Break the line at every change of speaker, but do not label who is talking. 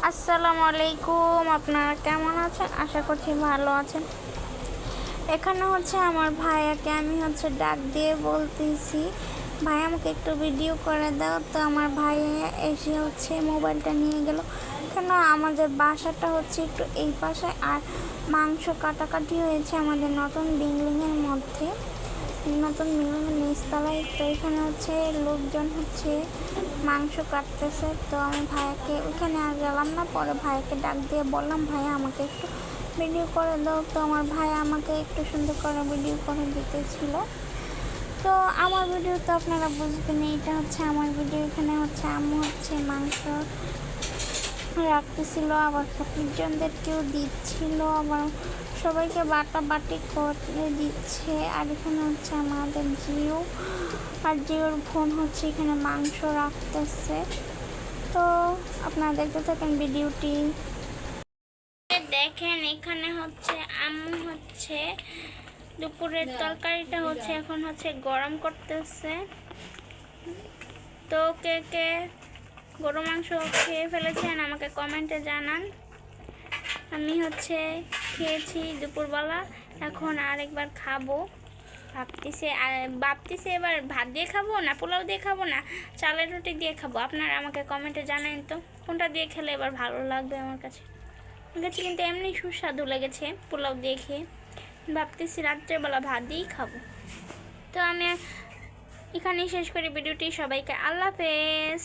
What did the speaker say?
আসসালামু আলাইকুম। আপনারা কেমন আছেন? আশা করছি ভালো আছেন। এখানে হচ্ছে আমার ভাইয়াকে আমি ডাক দিয়ে বলতেছি, ভাই আমাকে একটু ভিডিও করে দাও। তো আমার ভাইয়া এসে মোবাইলটা নিয়ে গেল। কেন আমাদের বাসাটা একটু এই পাশে, আর মাংস কাটাকাটি হয়েছে আমাদের নতুন বিল্ডিংয়ের মধ্যে, নতুন বিল্ডিংয়ের নিচতলায়। তো এখানে লোকজন মাংস কাটতেছে। তো আমি ভাইয়াকে ওইখানে আর গেলাম না, পরে ভাইয়াকে ডাক দিয়ে বললাম, ভাইয়া আমাকে একটু ভিডিও করে দাও। তো আমার ভাইয়া আমাকে একটু সুন্দর করে ভিডিও করে দিতেছিল। তো আমার ভিডিও তো আপনারা বুঝবেন, এটা আমার ভিডিও। এখানে আম্মু মাংস রাখতেছিল, আবার ফকিরজনদেরকেও দিচ্ছিল, আবার সবাইকে বাটাবাটি করে দিচ্ছে। আর এখানে আমাদের জিও, আর জিওর বোন এখানে মাংস রাখতেছে। তো আপনারা দেখতে থাকেন ভিডিওটি। দেখেন এখানে আম্মু দুপুরের তরকারিটা এখন গরম করতেছে। তো কে কে গরু মাংস খেয়ে ফেলেছেন আমাকে কমেন্টে জানান। আমি খেয়েছি দুপুরবেলা, এখন আরেকবার খাবো ভাবতেছি এবার ভাত দিয়ে খাবো না পোলাও দিয়ে খাবো না চালের রুটি দিয়ে খাবো। আপনারা আমাকে কমেন্টে জানান তো কোনটা দিয়ে খেলে এবার ভালো লাগবে। আমার কাছে কিন্তু এমনি সুস্বাদু লেগেছে পোলাও দিয়ে খেয়ে। ভাবতেছি রাত্রেবেলা ভাত দিয়েই খাবো। তো আমি এখানেই শেষ করি ভিডিওটি। সবাইকে আল্লাহ হাফেজ।